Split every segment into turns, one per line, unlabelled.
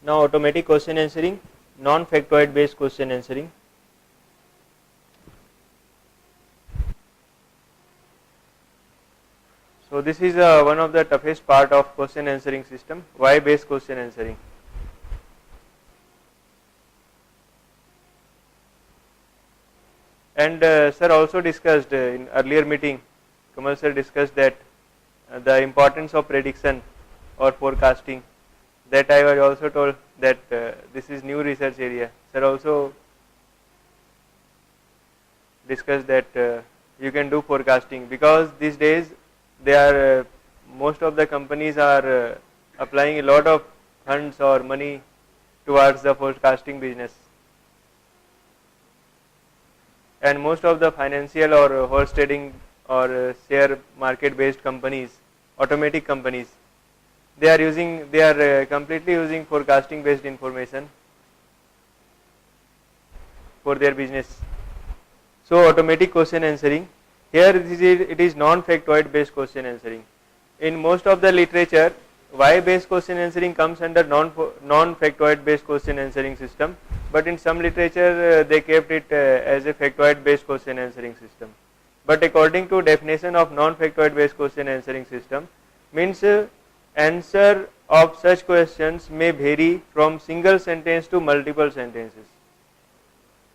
Now automatic question answering, non-factoid based question answering. So this is one of the toughest part of question answering system, why based question answering. And sir also discussed in earlier meeting, Kamal sir discussed that the importance of prediction or forecasting. That I was also told that this is new research area. Sir also discussed that you can do forecasting, because these days they are most of the companies are applying a lot of funds or money towards the forecasting business, and most of the financial or horse trading or share market based companies, automatic companies, they are completely using forecasting based information for their business. So automatic question answering, here it is non-factoid based question answering. In most of the literature, why based question answering comes under non-factoid based question answering system, but in some literature they kept it as a factoid based question answering system. But according to definition of non-factoid based question answering system, means answer of such questions may vary from single sentence to multiple sentences.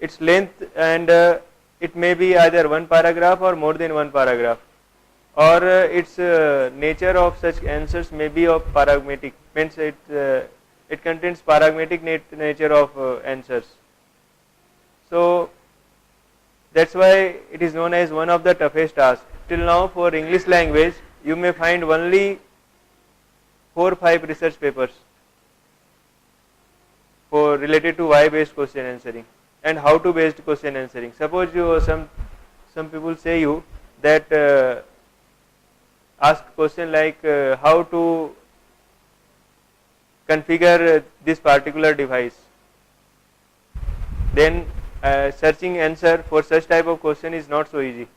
Its length and it may be either one paragraph or more than one paragraph, or its nature of such answers may be of paradigmatic, means it contains paradigmatic nature of answers. So that's why it is known as one of the toughest tasks. Till now for English language you may find only 4 or 5 research papers for related to why based question answering and how to based question answering. Suppose you some people say you that ask question like how to configure this particular device, then searching answer for such type of question is not so easy.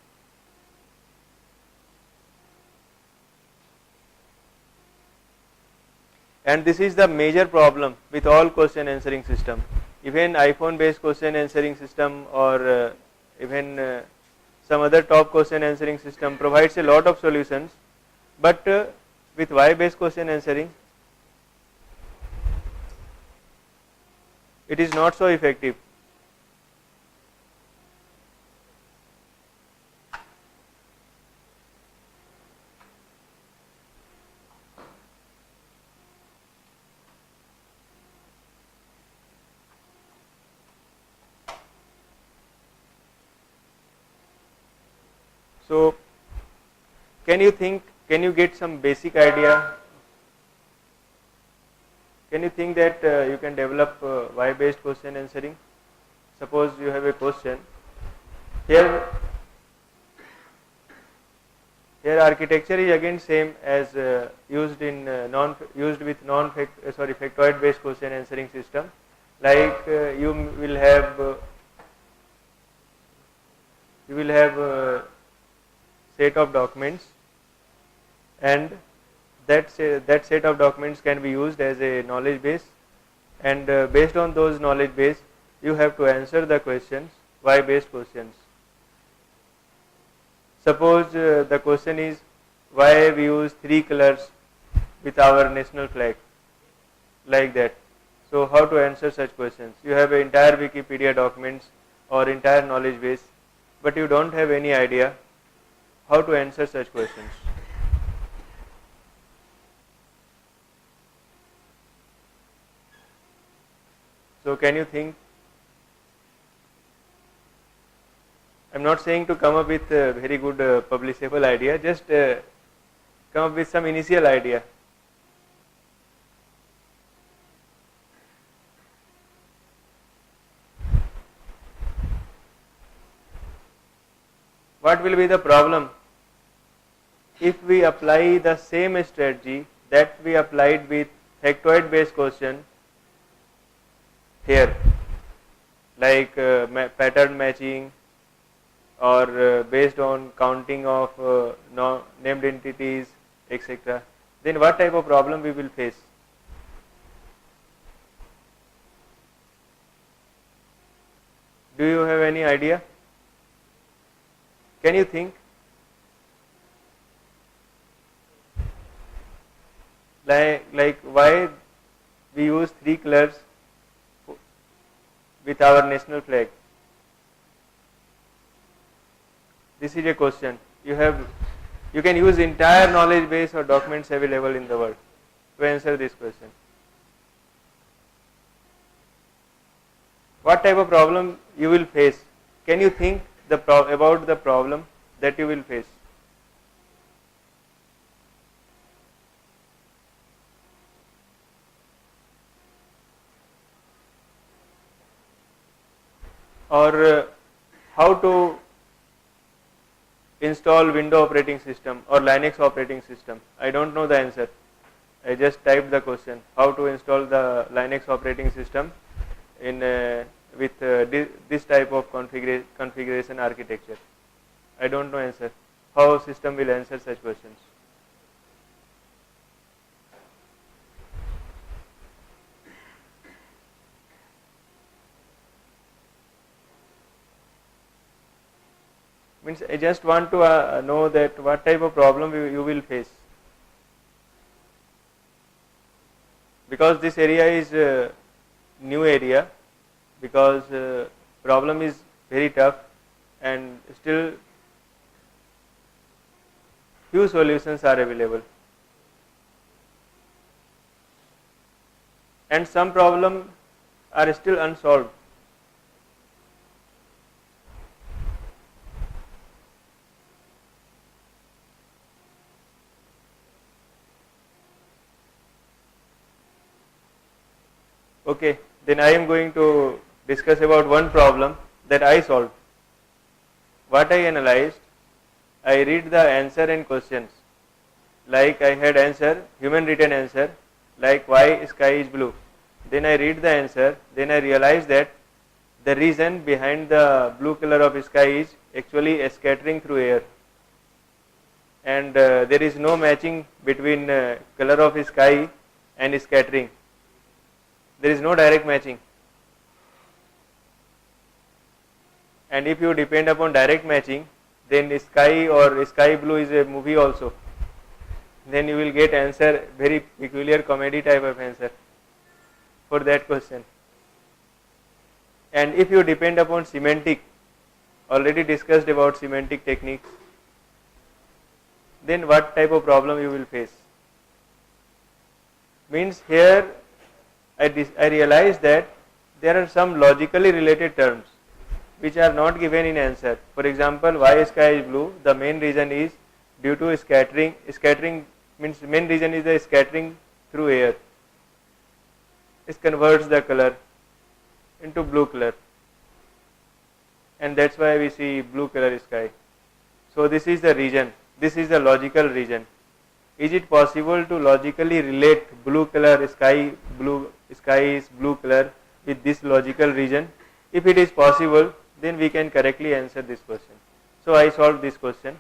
And this is the major problem with all question answering system. Even iPhone based question answering system or even some other top question answering system provides a lot of solutions, but with why based question answering it is not so effective. So can you get some basic idea? Can you think that you can develop why based question answering? Suppose you have a question. Here architecture is again same as used with factoid based question answering system. Like you will have set of documents, and that set of documents can be used as a knowledge base, and based on those knowledge base you have to answer the questions, why based questions. Suppose the question is why we use 3 colors with our national flag, like that. So how to answer such questions? You have an entire Wikipedia documents or entire knowledge base, but you don't have any idea how to answer such questions. So can you think? I am not saying to come up with a very good publishable idea, just come up with some initial idea. What will be the problem if we apply the same strategy that we applied with factoid based question here, like pattern matching or based on counting of named entities, etc., then what type of problem we will face? Do you have any idea? Can you think? Like why we use 3 colors with our national flag? This is a question. You can use entire knowledge base or documents available in the world to answer this question. What type of problem you will face? Can you think about the problem that you will face? Or how to install Windows operating system or Linux operating system? I don't know the answer. I just typed the question. How to install the Linux operating system in with this type of configuration architecture? I don't know answer. How system will answer such questions? Means I just want to know that what type of problem you will face, because this area is new area, because problem is very tough and still few solutions are available, and some problems are still unsolved. Okay, then I am going to discuss about one problem that I solved. What I analyzed, I read the answer and questions. Like I had answer, human written answer, like why sky is blue. Then I read the answer, then I realized that the reason behind the blue color of sky is actually a scattering through air. And there is no matching between color of sky and scattering. There is no direct matching. And if you depend upon direct matching, then sky or sky blue is a movie also. Then you will get answer, very peculiar comedy type of answer for that question. And if you depend upon semantic, already discussed about semantic techniques, then what type of problem you will face? Means here I realized that there are some logically related terms which are not given in answer. For example, why sky is blue? The main reason is due to scattering. Scattering means main reason is the scattering through air. It converts the color into blue color, and that's why we see blue color sky. So this is the reason. This is the logical reason. Is it possible to logically relate blue color sky is blue color with this logical reason? If it is possible, then we can correctly answer this question. So I solved this question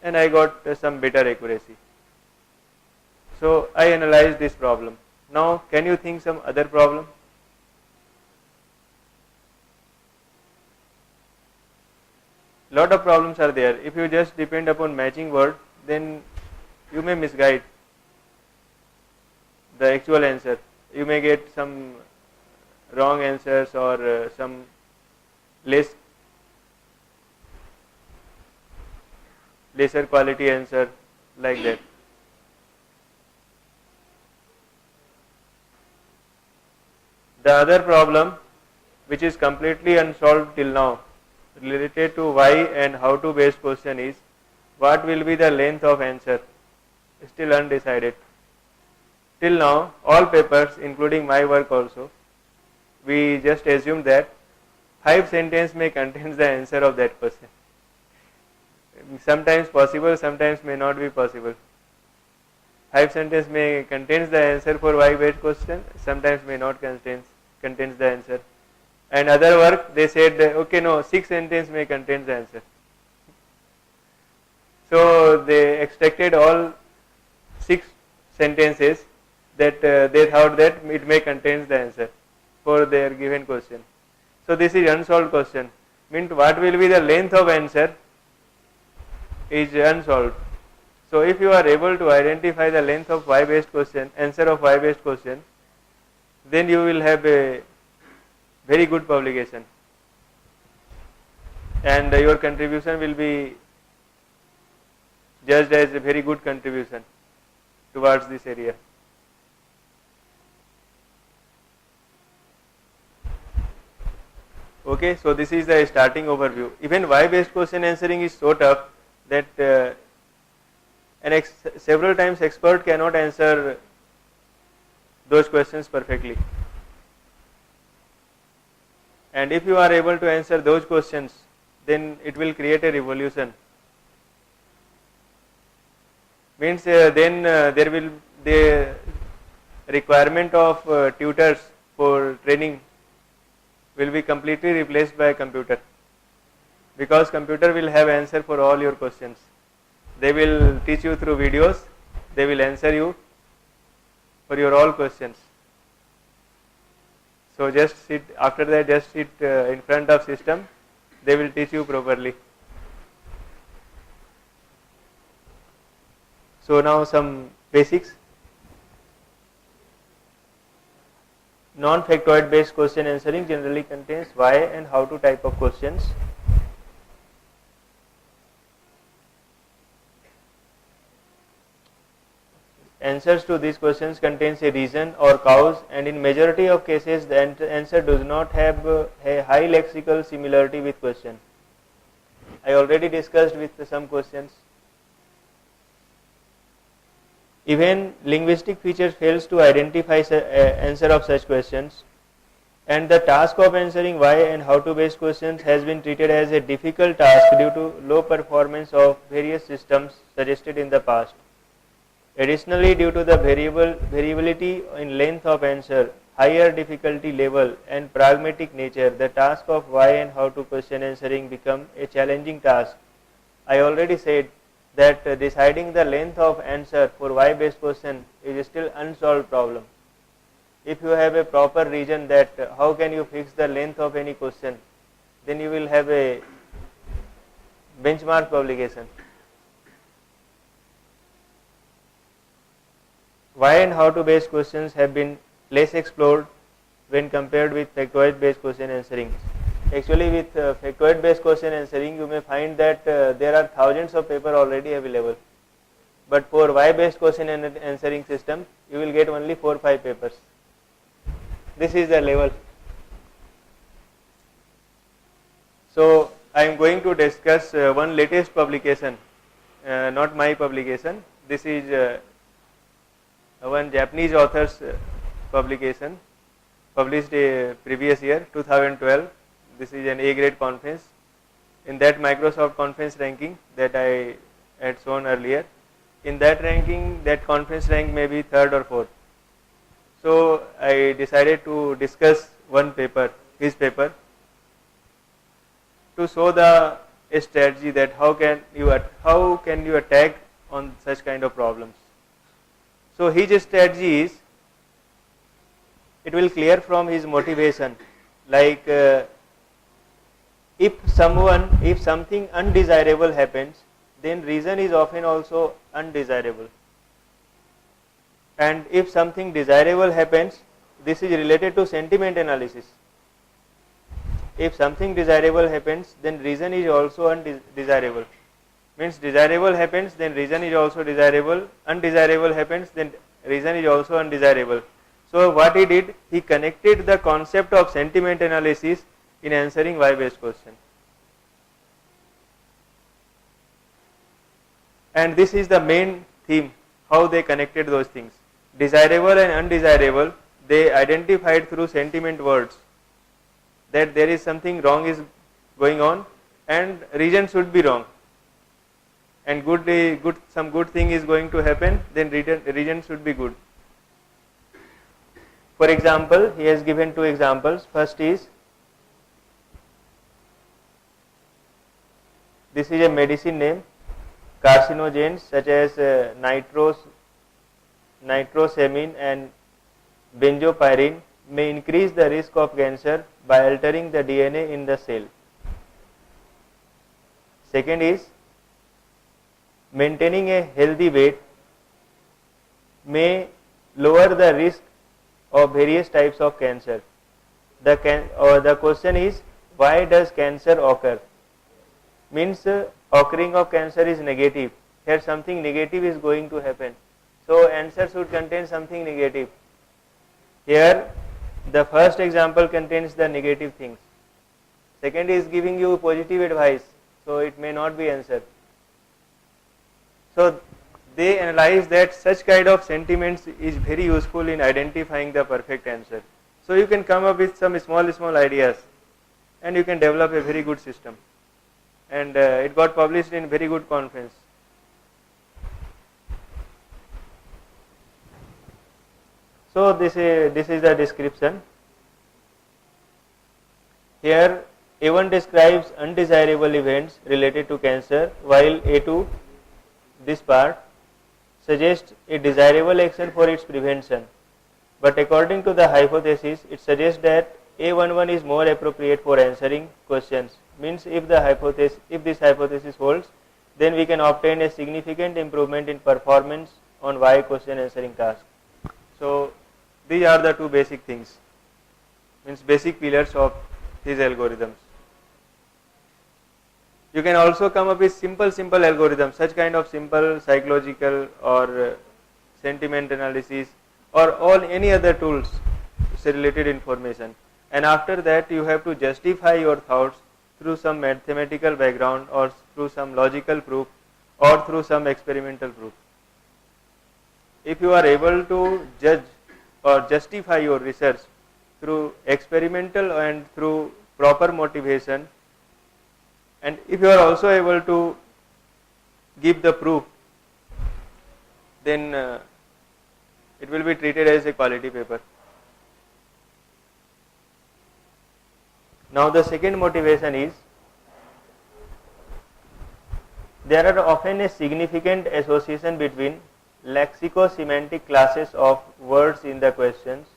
and I got some better accuracy. So I analyzed this problem. Now can you think some other problem? Lot of problems are there. If you just depend upon matching word, then you may misguide the actual answer. You may get some wrong answers or some lesser quality answer, like that. The other problem which is completely unsolved till now, related to why and how to based question, is what will be the length of answer? Still undecided. Till now, all papers, including my work also, we just assume that 5 sentences may contain the answer of that question. Sometimes possible, sometimes may not be possible. 5 sentences may contain the answer for why based question, sometimes may not contains the answer. And other work, they said, okay, no, 6 sentences may contain the answer. So they extracted all 6 sentences that they thought that it may contain the answer for their given question. So this is unsolved question. Means what will be the length of answer is unsolved. So if you are able to identify the length of y based question, answer of y based question, then you will have a very good publication, and your contribution will be judged as a very good contribution towards this area. Okay, so this is the starting overview. Even y based question answering is so tough that several times expert cannot answer those questions perfectly. And if you are able to answer those questions, then it will create a revolution. Means then there will the requirement of tutors for training will be completely replaced by a computer, because computer will have answer for all your questions. They will teach you through videos, they will answer you for your all questions. So just sit, after that just sit in front of system, they will teach you properly. So now some basics. Non-factoid based question answering generally contains why and how to type of questions. Answers to these questions contains a reason or cause, and in majority of cases the answer does not have a high lexical similarity with question. I already discussed with some questions. Even linguistic features fails to identify answer of such questions, and the task of answering why and how to based questions has been treated as a difficult task due to low performance of various systems suggested in the past. Additionally, due to the variability in length of answer, higher difficulty level and pragmatic nature, the task of why and how to question answering become a challenging task. I already said that deciding the length of answer for why based question is still unsolved problem. If you have a proper reason that how can you fix the length of any question, then you will have a benchmark publication. Why and how to based questions have been less explored when compared with factoid based question answering. Actually, with factoid based question answering, you may find that there are thousands of papers already available, but for why based question answering system, you will get only 4 or 5 papers. This is the level. So I am going to discuss one latest publication, not my publication. This is one Japanese author's publication published previous year 2012. This is an A grade conference. In that Microsoft conference ranking that I had shown earlier, in that ranking, that conference rank may be 3rd or 4th. So I decided to discuss one paper, his paper, to show the strategy that how can you attack on such kind of problems. So his strategy is, it will clear from his motivation, like if something undesirable happens, then reason is often also undesirable, and if something desirable happens, this is related to sentiment analysis. If something desirable happens, then reason is also undesirable. Means desirable happens, then reason is also desirable. Undesirable happens, then reason is also undesirable. So what he did, he connected the concept of sentiment analysis in answering why based question. And this is the main theme, how they connected those things. Desirable and undesirable, they identified through sentiment words that there is something wrong is going on and reason should be wrong, and some good thing is going to happen, then reason should be good. For example, he has given 2 examples. First is, this is a medicine name. Carcinogens such as nitrosamine and benzopyrene may increase the risk of cancer by altering the DNA in the cell. Second is maintaining a healthy weight may lower the risk of various types of cancer. The question is, why does cancer occur? Means occurring of cancer is negative. Here something negative is going to happen. So answer should contain something negative. Here the first example contains the negative things. Second is giving you positive advice. So it may not be answer. So they analyze that such kind of sentiments is very useful in identifying the perfect answer. So you can come up with some small ideas and you can develop a very good system. And it got published in very good conference. So this is the description. Here A1 describes undesirable events related to cancer, while A2, this part, suggests a desirable action for its prevention. But according to the hypothesis, it suggests that A11 is more appropriate for answering questions. Means if this hypothesis holds, then we can obtain a significant improvement in performance on Y question answering task. So these are the two basic things, means basic pillars of these algorithms. You can also come up with simple algorithms, such kind of simple psychological or sentiment analysis or any other tools related information. And after that you have to justify your thoughts through some mathematical background or through some logical proof or through some experimental proof. If you are able to judge or justify your research through experimental and through proper motivation, and if you are also able to give the proof, then it will be treated as a quality paper. Now the second motivation is, there are often a significant association between lexicosemantic classes of words in the questions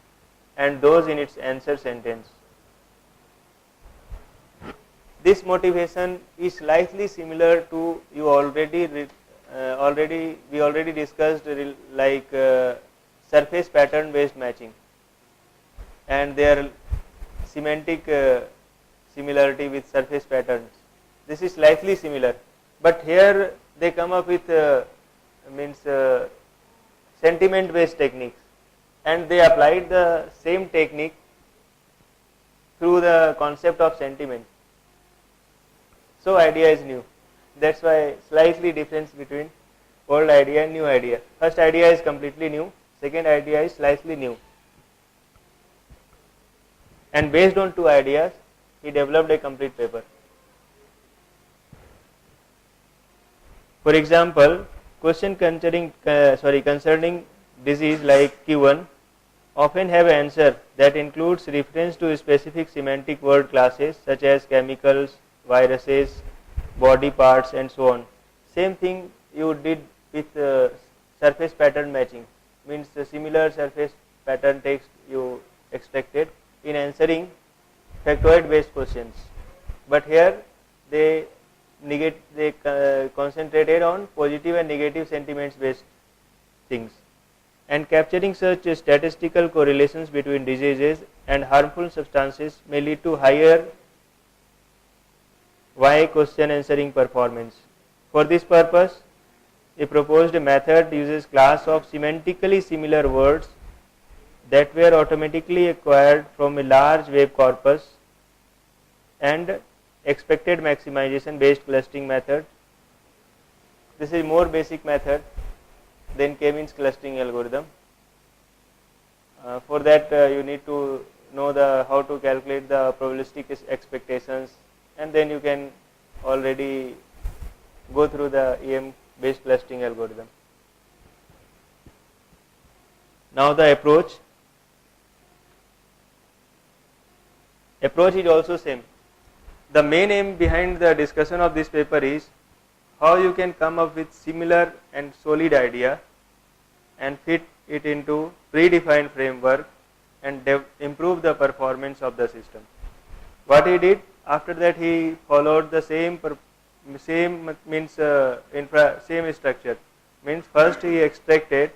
and those in its answer sentence. This motivation is slightly similar to we already discussed, like surface pattern based matching and their semantic similarity with surface patterns. This is slightly similar, but here they come up with sentiment based techniques, and they applied the same technique through the concept of sentiment. So idea is new. That's why slightly difference between old idea and new idea. First idea is completely new, second idea is slightly new. And based on two ideas, he developed a complete paper. For example, question concerning disease like Q1 often have an answer that includes reference to specific semantic word classes such as chemicals, viruses, body parts, and so on. Same thing you did with surface pattern matching, means the similar surface pattern text you extracted in answering factoid based questions. But here they concentrated on positive and negative sentiments based things, and capturing such statistical correlations between diseases and harmful substances may lead to higher Y question answering performance. For this purpose, a proposed method uses class of semantically similar words that were automatically acquired from a large web corpus and expected maximization based clustering method. This is more basic method than K-means clustering algorithm. For that you need to know how to calculate the probabilistic expectations, and then you can already go through the EM based clustering algorithm. Now the approach is also same. The main aim behind the discussion of this paper is how you can come up with similar and solid idea and fit it into predefined framework and improve the performance of the system. What he did after that, he followed the same means same structure. Means first he extracted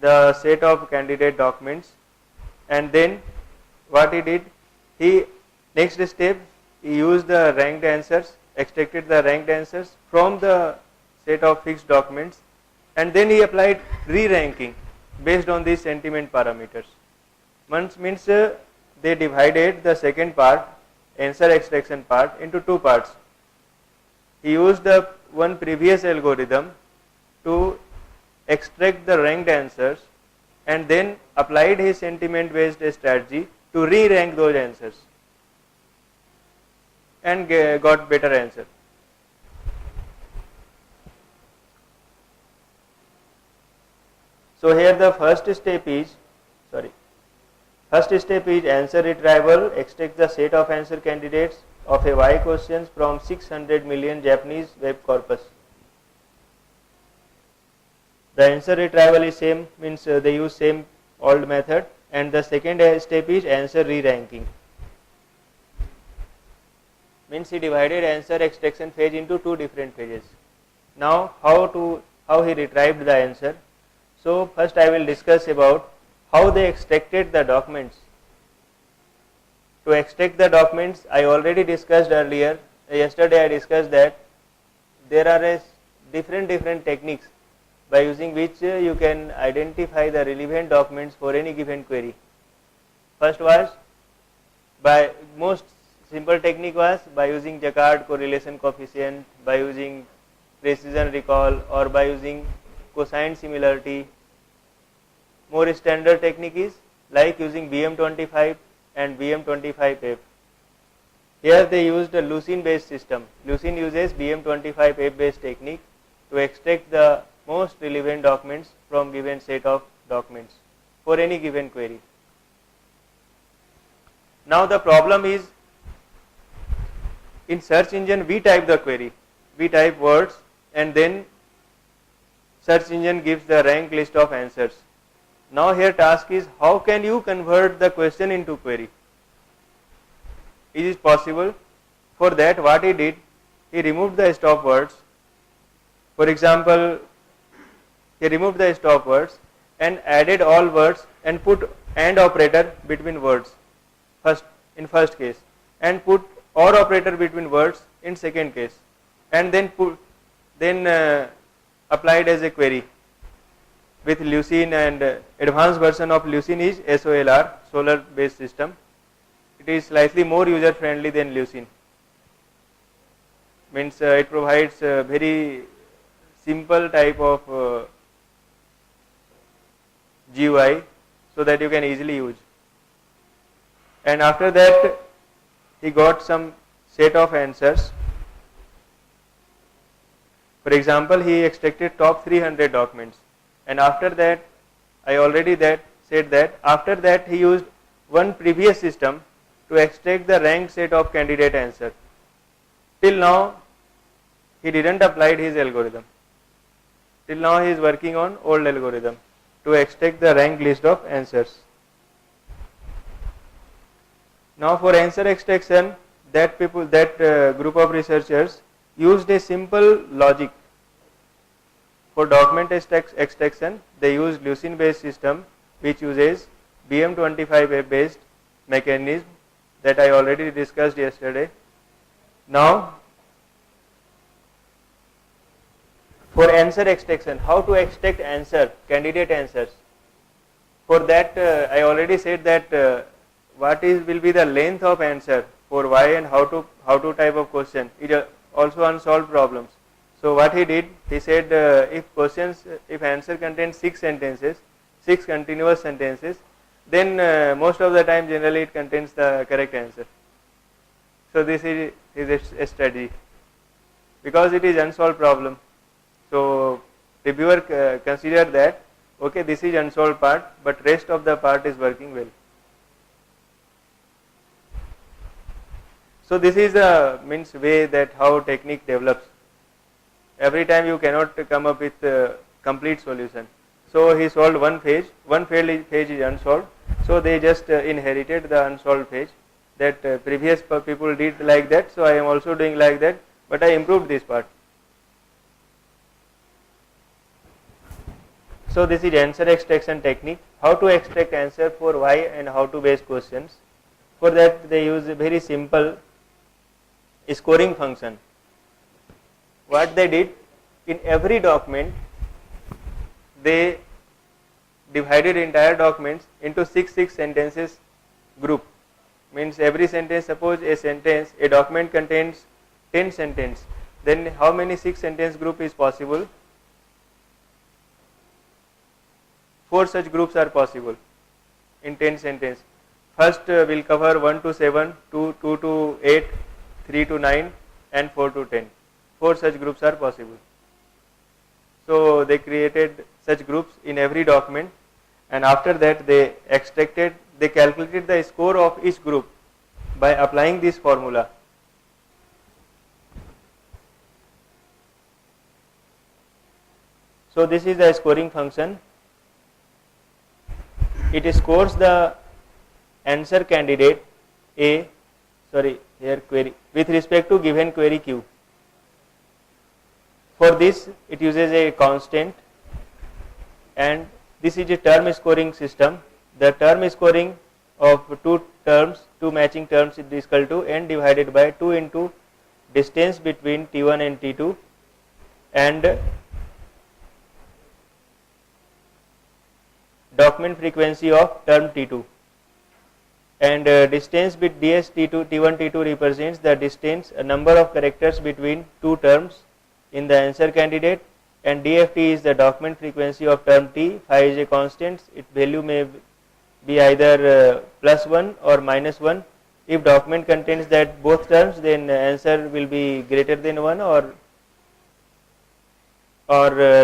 the set of candidate documents, and then what he did, he next step he used the ranked answers, extracted the ranked answers from the set of fixed documents, and then he applied re-ranking based on these sentiment parameters. Means they divided the second part, answer extraction part, into two parts. He used the one previous algorithm to extract the ranked answers, and then applied his sentiment based strategy to re-rank those answers and got better answer. So here the first step is answer retrieval. Extract the set of answer candidates of a Y questions from 600 million Japanese web corpus. The answer retrieval is same, means they use same old method, and the second step is answer re-ranking. Means he divided answer extraction phase into two different phases. Now how he retrieved the answer. So first I will discuss about how they extracted the documents. To extract the documents, I already discussed earlier. Yesterday I discussed that there are different techniques by using which you can identify the relevant documents for any given query. First was by most simple technique was by using Jaccard correlation coefficient, by using precision recall, or by using cosine similarity. More standard technique is like using BM25 and BM25F. Here they used a Lucene based system. Lucene uses BM25F based technique to extract the most relevant documents from given set of documents for any given query. Now the problem is, in search engine we type the query, we type words, and then search engine gives the ranked list of answers. Now here task is, how can you convert the question into query? Is it possible? For that what he did, he removed the stop words. For example, he removed the stop words and added all words and put AND operator between words in first case, and put OR operator between words in second case, and then applied as a query with Lucene, and advanced version of Lucene is SOLR, Solr based system. It is slightly more user friendly than Lucene. Means it provides a very simple type of GUI so that you can easily use. And after that he got some set of answers. For example, he extracted top 300 documents, and after that I already said that after that he used one previous system to extract the ranked set of candidate answer. Till now he didn't apply his algorithm. Till now he is working on old algorithm to extract the ranked list of answers. Now for answer extraction, that group of researchers used a simple logic. For document extraction, they used Lucene based system, which uses BM25 based mechanism that I already discussed yesterday. Now for answer extraction, how to extract answer, candidate answers. For that I already said that will be the length of answer for Y and how to type of question. It is also unsolved problems. So what he did, he said if answer contains 6 sentences, 6 continuous sentences, then most of the time generally it contains the correct answer. So this is a strategy, because it is unsolved problem. So reviewer consider that okay, this is unsolved part, but rest of the part is working well. So this is the way that how technique develops. Every time you cannot come up with a complete solution. So he solved one phase is unsolved. So they just inherited the unsolved phase that previous people did like that, so I am also doing like that, but I improved this part. So this is answer extraction technique. How to extract answer for why and how to base questions. For that they use a very simple scoring function. What they did, in every document they divided entire documents into 6 sentences group. Means every sentence, suppose a document contains 10 sentences, then how many 6 sentence group is possible? 4 such groups are possible in 10 sentences. First will cover 1 to 7, 2 to 8, 3 to 9 and 4 to 10. 4 such groups are possible. So they created such groups in every document, and after that they calculated the score of each group by applying this formula. So this is the scoring function. It scores the answer candidate query with respect to given query Q. For this it uses a constant, and this is a term scoring system. The term scoring of two matching terms is equal to n divided by 2 into distance between T1 and T2 and document frequency of term T2, and distance with ds T1 T2 represents the distance, a number of characters between two terms in the answer candidate, and DFT is the document frequency of term T. Phi is a constant, its value may be either +1 or -1. If document contains that both terms, then answer will be greater than 1, or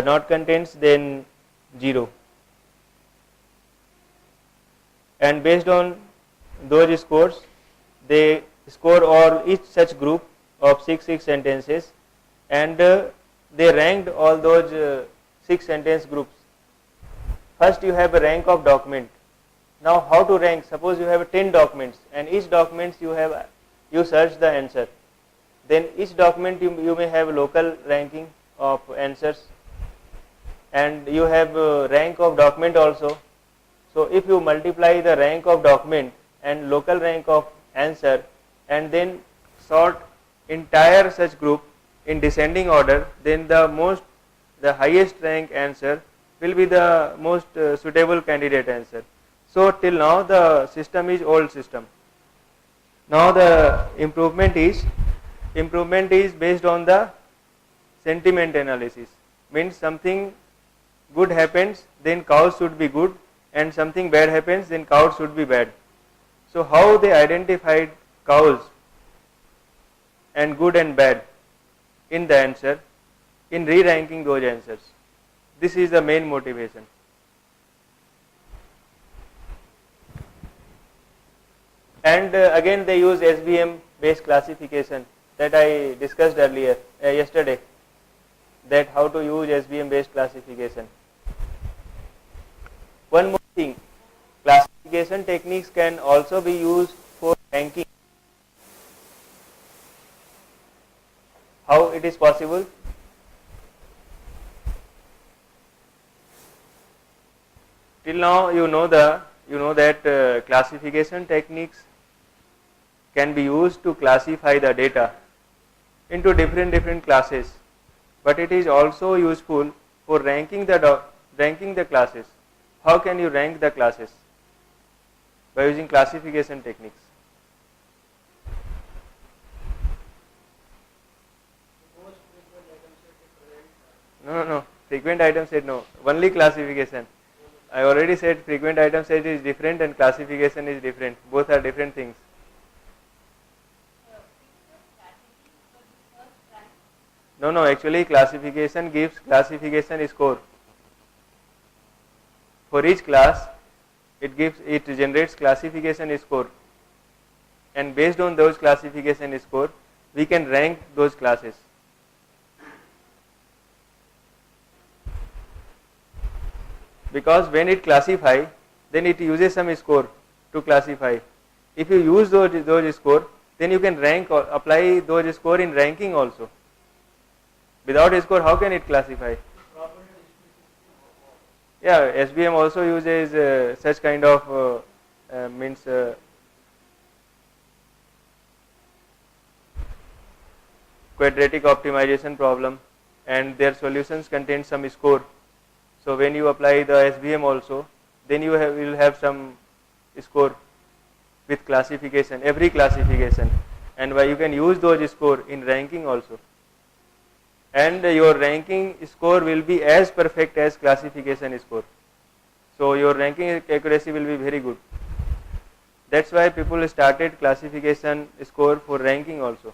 not contains, then 0. And based on those scores, they score each such group of 6 sentences, and they ranked all those 6 sentence groups. First you have a rank of document. Now how to rank? Suppose you have 10 documents, and each document you search the answer. Then each document you may have local ranking of answers, and you have rank of document also. So if you multiply the rank of document and local rank of answer, and then sort entire such group in descending order, then the highest rank answer will be the most suitable candidate answer. So till now the system is old system. Now the improvement is based on the sentiment analysis. Means something good happens, then cause should be good, and something bad happens, then cause should be bad. So how they identified cause and good and bad in the answer, in re-ranking those answers. This is the main motivation. And again they use SVM based classification that I discussed earlier, yesterday, that how to use SVM based classification. One more thing, classification techniques can also be used for ranking. How it is possible? Till now you know that classification techniques can be used to classify the data into different classes, but it is also useful for ranking the classes. How can you rank the classes? By using classification techniques. No. Frequent item set, no. Only classification. I already said frequent item set is different and classification is different. Both are different things. No. Actually, classification gives classification score. For each class, it generates classification score, and based on those classification score, we can rank those classes. Because when it classify, then it uses some score to classify. If you use those score, then you can rank or apply those score in ranking also. Without a score, how can it classify? Yeah, SBM also uses such kind of means quadratic optimization problem, and their solutions contain some score. So when you apply the SBM also, then you will have some score with classification, every classification, and you can use those score in ranking also. And your ranking score will be as perfect as classification score. So your ranking accuracy will be very good. That's why people started classification score for ranking also.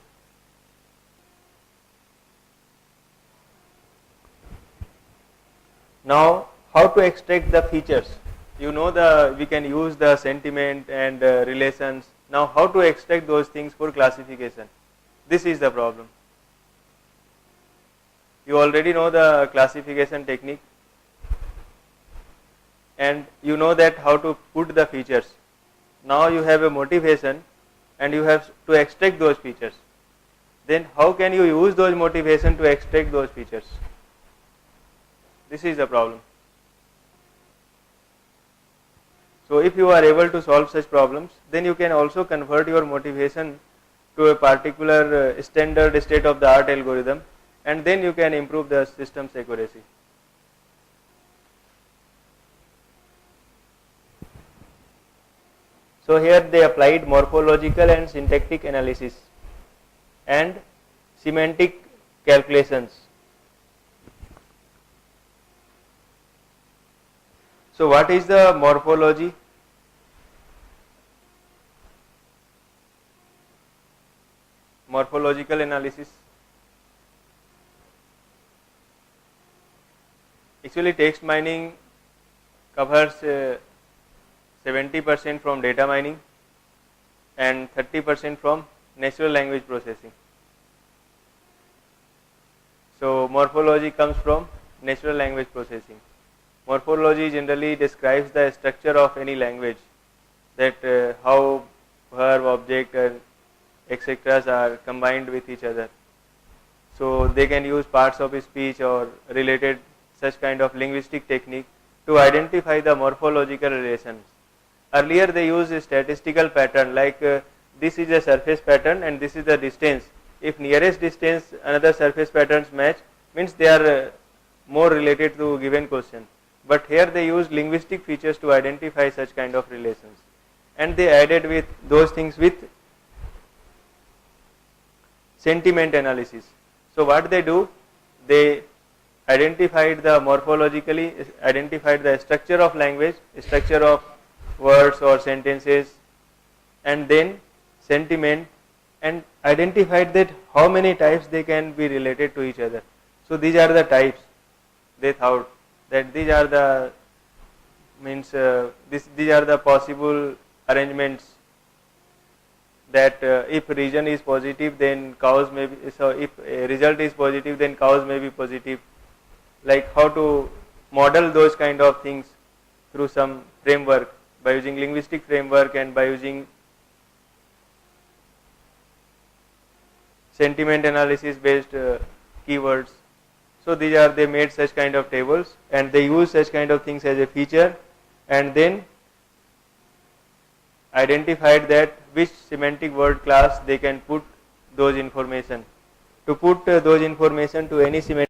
Now, how to extract the features? You know, we can use the sentiment and relations. Now, how to extract those things for classification? This is the problem. You already know the classification technique, and you know that how to put the features. Now you have a motivation and you have to extract those features. Then how can you use those motivation to extract those features? This is the problem. So if you are able to solve such problems, then you can also convert your motivation to a particular standard state of the art algorithm, and then you can improve the system's accuracy. So here they applied morphological and syntactic analysis and semantic calculations. So what is the morphology? Morphological analysis. Actually, text mining covers 70% from data mining and 30% from natural language processing. So morphology comes from natural language processing. Morphology generally describes the structure of any language, that how verb, object and etc. are combined with each other. So they can use parts of speech or related such kind of linguistic technique to identify the morphological relations. Earlier they used a statistical pattern, like this is a surface pattern and this is the distance. If nearest distance another surface patterns match, means they are more related to given question. But here they use linguistic features to identify such kind of relations, and they added with those things with sentiment analysis. So what they do, they identified the morphologically, identified the structure of language, structure of words or sentences, and then sentiment, and identified that how many types they can be related to each other. So these are the types. They thought that these are the means these are the possible arrangements, that if region is positive then cause may be, so if a result is positive then cause may be positive, like how to model those kind of things through some framework by using linguistic framework and by using sentiment analysis based keywords. So these are, they made such kind of tables and they use such kind of things as a feature, and then identified that which semantic word class they can put those information. To put those information to any semantic